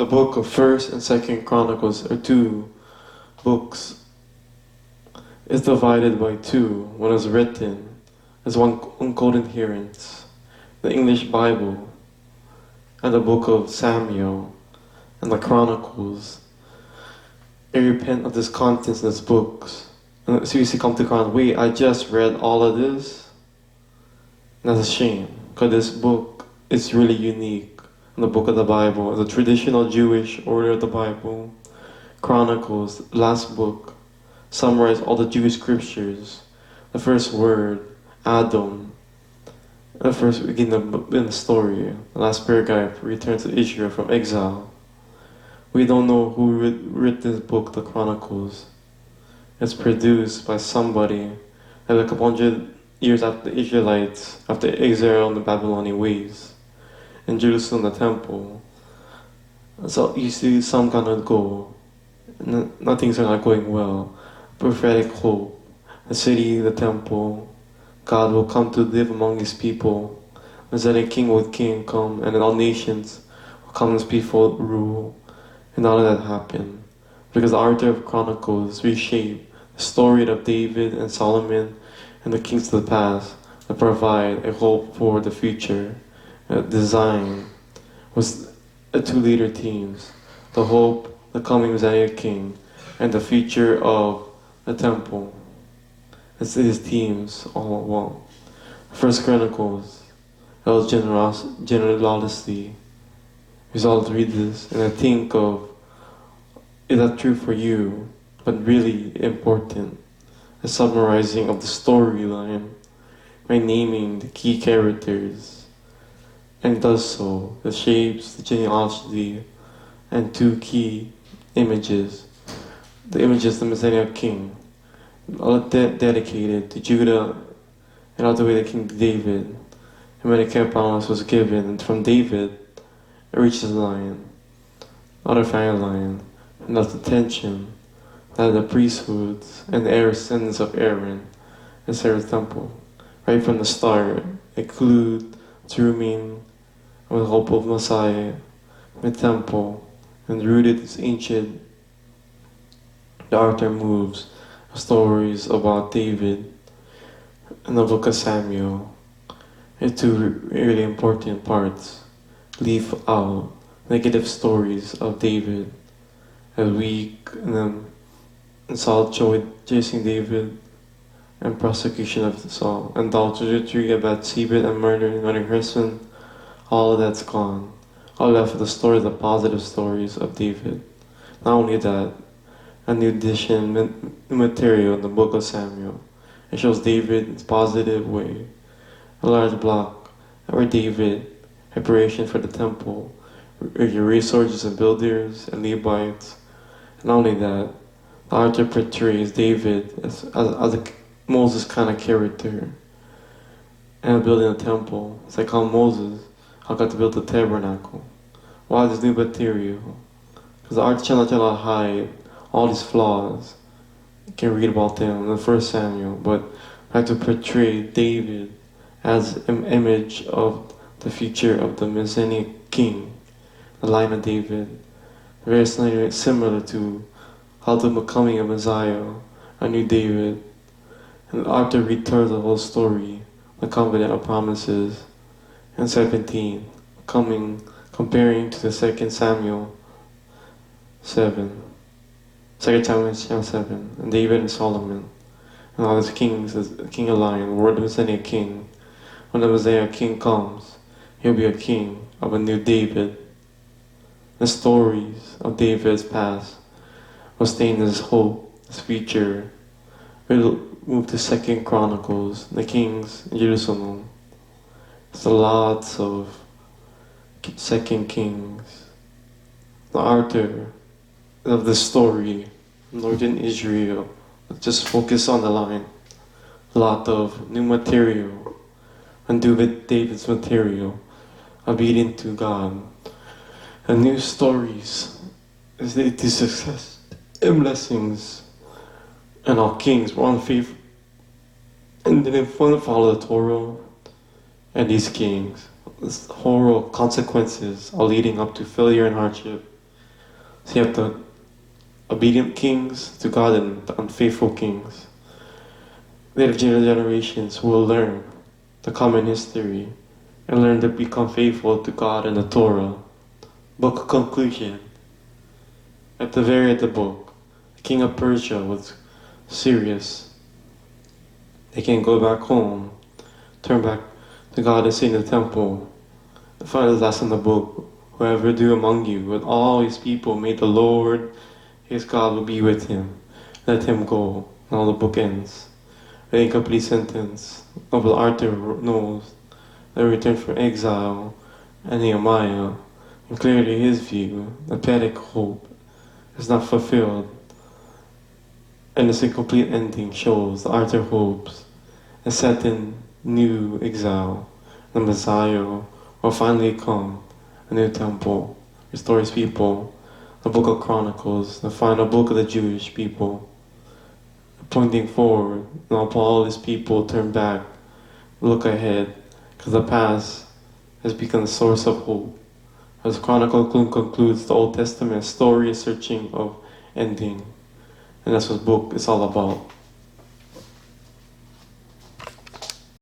The book of 1st and 2nd Chronicles are two books. It's divided by two when it was written as one coherence. The English Bible and the book of Samuel and the Chronicles. I repent of this contents in these books. And so you see, come to ground, wait, I just read all of this? And that's a shame, because this book is really unique. In the book of the Bible, the traditional Jewish order of the Bible, Chronicles, last book, summarize all the Jewish scriptures. The first word, Adam. The first beginning in the story, the last paragraph, returns to Israel from exile. We don't know who wrote this book, the Chronicles. It's produced by somebody that a couple hundred years after the Israelites, after exile in the Babylonian ways. In Jerusalem, the temple. So you see some gonna go, nothing's not going well. Prophetic hope, the city, the temple, God will come to live among His people. Messianic King will come, and then all nations will come as people rule. And none of that happened, because the author of Chronicles reshaped the story of David and Solomon and the kings of the past to provide a hope for the future. Design was the two leader teams, the hope, the coming Messianic King, and the future of the temple. It's his teams all along. First Chronicles, that was generosity. We all read this and I think of, is that true for you? But really important, a summarizing of the storyline by naming the key characters. And it does so, the shapes, the genealogy, and two key images. The images of the Messianic King, all dedicated to Judah and all the way to King David. And when the care promise was given, and from David, it reaches the lion, other family line, and that's the tension that the priesthoods and the descendants of Aaron and Sarah's temple. Right from the start, include Trumin, with the hope of Messiah, the temple, and rooted its ancient. The author moves stories about David and the book of Samuel into really important parts. Leave out negative stories of David as weak and Saul chasing David and prosecution of Saul, and adultery of Bathsheba and murder and running husband. All of that's gone. All left for the stories, the positive stories of David. Not only that, a new edition, new material in the book of Samuel. It shows David in a positive way. A large block where David, preparation for the temple, your resources and builders and Levites. And not only that, the author portrays David as a Moses kind of character. And building a temple. It's like how Moses, I got to build the tabernacle. Why this new material? Because the art channel to hide all these flaws. You can read about them in the first Samuel, but I have to portray David as an image of the future of the Messianic King, the line of David. Very similar to how the becoming of Messiah, a new David. And the author retells the whole story, the covenant of promises. And 17, comparing to the 2nd Samuel 7. 2 Samuel 7, and David and Solomon, and all his kings, the king of lion, the word of Messiah king. When the Messiah king comes, he'll be a king of a new David. The stories of David's past will stay in his hope, his future. We'll move to 2nd Chronicles, the kings in Jerusalem. There's lots of 2nd Kings. The author of the story, Northern Israel, just focus on the line. A lot of new material, and do with David's material, obedient to God. And new stories, is the success and blessings. And all kings were unfaithful and didn't want to follow the Torah. And these kings, this horrible consequences are leading up to failure and hardship. So you have the obedient kings to God and the unfaithful kings. Later generations will learn the common history and learn to become faithful to God and the Torah. Book conclusion. At the very end of the book, the king of Persia was serious. They can go back home, turn back to God and stay in the temple. The final last in the book, whoever do among you with all his people, may the Lord his God will be with him. Let him go. Now the book ends. The incomplete sentence. Noble Arthur knows the return from exile and Nehemiah, and clearly his view, the pathetic hope, is not fulfilled. And this incomplete ending shows that Arthur hopes a set in new exile. The Messiah will finally come, a new temple, restore his people. The book of Chronicles, the final book of the Jewish people, pointing forward. Now all his people turn back, look ahead, because the past has become a source of hope. As Chronicle concludes, the Old Testament story is searching of ending, and that's what the book is all about.